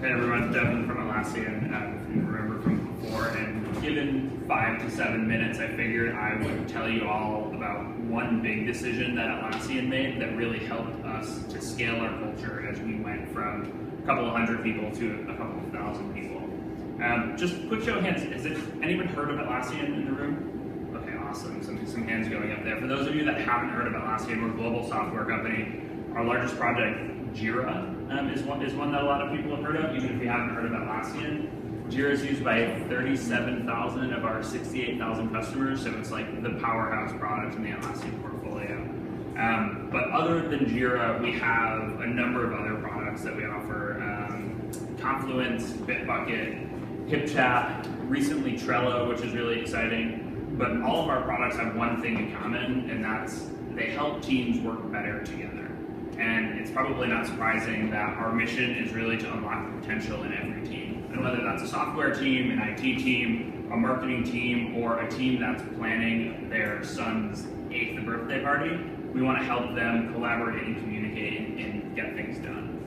Hey everyone, Devin from Atlassian, if you remember from before, and given 5 to 7 minutes, I figured I would tell you all about one big decision that Atlassian made that really helped us to scale our culture as we went from a couple of hundred people to a couple of thousand people. Just quick show of hands, has anyone heard of Atlassian in the room? Okay, awesome, some hands going up there. For those of you that haven't heard of Atlassian, we're a global software company. Our largest project, Jira, is one that a lot of people have heard of, even if you haven't heard of Atlassian. Jira is used by 37,000 of our 68,000 customers, so it's like the powerhouse product in the Atlassian portfolio. But other than Jira, we have a number of other products that we offer. Confluence, Bitbucket, HipChat, recently Trello, which is really exciting. But all of our products have one thing in common, and that's they help teams work better together. And it's probably not surprising that our mission is really to unlock the potential in every team. And whether that's a software team, an IT team, a marketing team, or a team that's planning their son's 8th birthday party, we want to help them collaborate and communicate and get things done.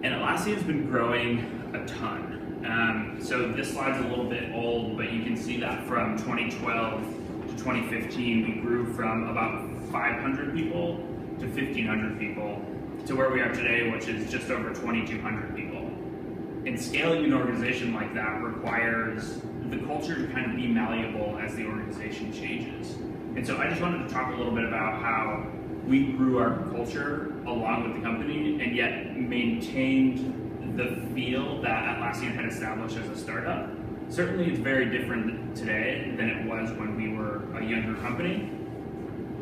And Atlassian's been growing a ton. So this slide's a little bit old, but you can see that from 2012 to 2015, we grew from about 500 people to 1,500 people, to where we are today, which is just over 2,200 people. And scaling an organization like that requires the culture to kind of be malleable as the organization changes. And so I just wanted to talk a little bit about how we grew our culture along with the company and yet maintained the feel that Atlassian had established as a startup. Certainly it's very different today than it was when we were a younger company.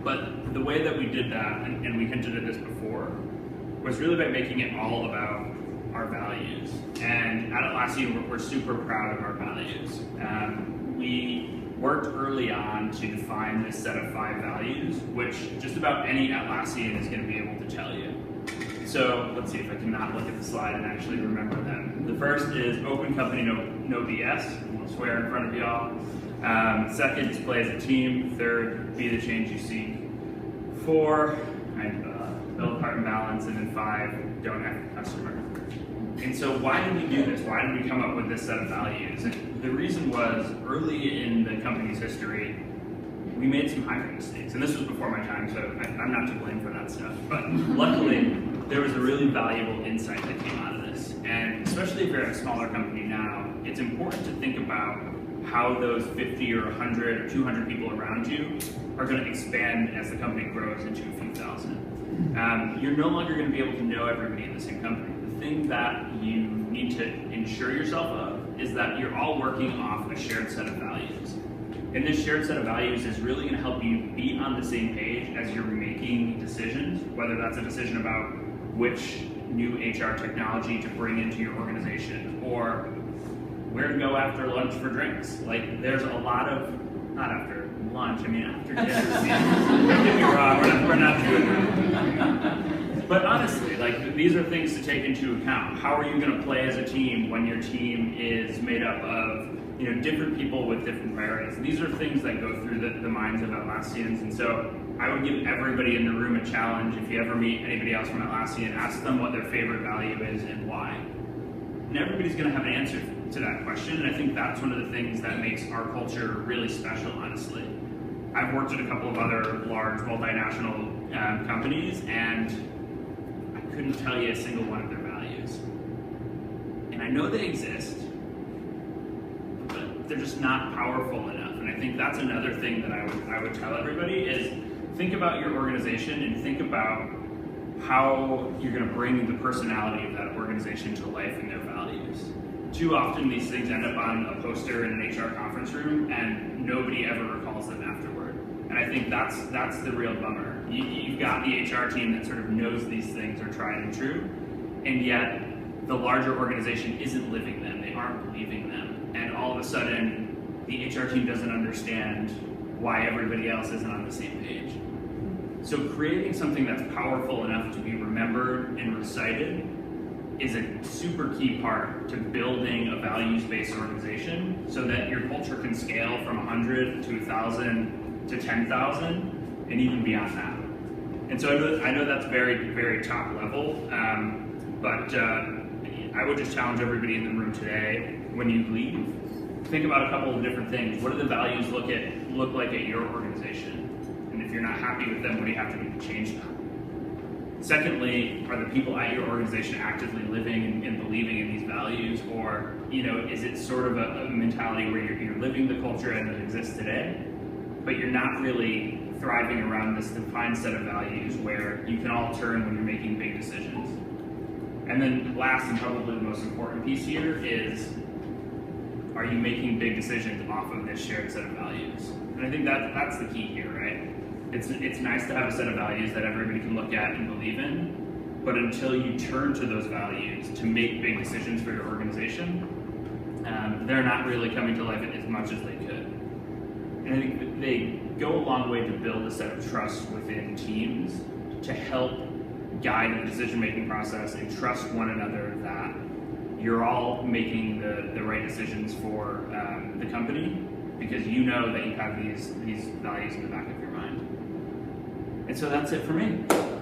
But the way that we did that, and we hinted at this before, was really by making it all about our values. And at Atlassian, we're super proud of our values. We worked early on to define this set of 5 values, which just about any Atlassian is going to be able to tell you. So let's see if I can not look at the slide and actually remember them. The first is open company, no BS. I won't swear in front of y'all. Second is play as a team. Third, be the change you seek. 4, build heart and balance. And then 5, don't act the customer. And so why did we do this? Why did we come up with this set of values? And the reason was early in the company's history, we made some hiring mistakes. And this was before my time, so I'm not to blame for that stuff. But luckily, there was a really valuable insight that came out of this. And especially if you're at a smaller company now, it's important to think about how those 50 or 100 or 200 people around you are going to expand as the company grows into a few thousand. You're no longer going to be able to know everybody in the same company. The thing that you need to ensure yourself of is that you're all working off a shared set of values. And this shared set of values is really going to help you be on the same page as you're making decisions, whether that's a decision about which new HR technology to bring into your organization or where to go after lunch for drinks. Like, there's a lot of, not after lunch, I mean after dinner. Don't get me wrong, we're not doing that. But honestly, like, these are things to take into account. How are you going to play as a team when your team is made up of different people with different priorities? These are things that go through the minds of Atlassians, and so I would give everybody in the room a challenge. If you ever meet anybody else from Atlassian, ask them what their favorite value is and why. And everybody's going to have an answer to that question, and I think that's one of the things that makes our culture really special, honestly. I've worked at a couple of other large multinational companies, and I couldn't tell you a single one of their values. And I know they exist, but they're just not powerful enough. And I think that's another thing that I would tell everybody is think about your organization and think about how you're going to bring the personality of that organization to life and their values. Too often these things end up on a poster in an HR conference room and nobody ever recalls them afterward. And I think that's the real bummer. You've got the HR team that sort of knows these things are tried and true, and yet the larger organization isn't living them, they aren't believing them. And all of a sudden, the HR team doesn't understand why everybody else isn't on the same page. So creating something that's powerful enough to be remembered and recited is a super key part to building a values-based organization so that your culture can scale from 100 to 1,000 to 10,000 and even beyond that. And so I know that's very, very top level, but I would just challenge everybody in the room today, when you leave, think about a couple of different things. What do the values look like at your organization? And if you're not happy with them, what do you have to do to change them? Secondly, are the people at your organization actively living and believing in these values, or is it sort of a mentality where you're living the culture as it exists today, but you're not really thriving around this defined set of values where you can all turn when you're making big decisions? And then last, and probably the most important piece here is, are you making big decisions off of this shared set of values? And I think that's the key here, right? It's nice to have a set of values that everybody can look at and believe in, but until you turn to those values to make big decisions for your organization, they're not really coming to life as much as they could. And I think they go a long way to build a set of trust within teams to help guide the decision-making process and trust one another that you're all making the right decisions for the company, because you know that you have these values in the back of your mind. And so that's it for me.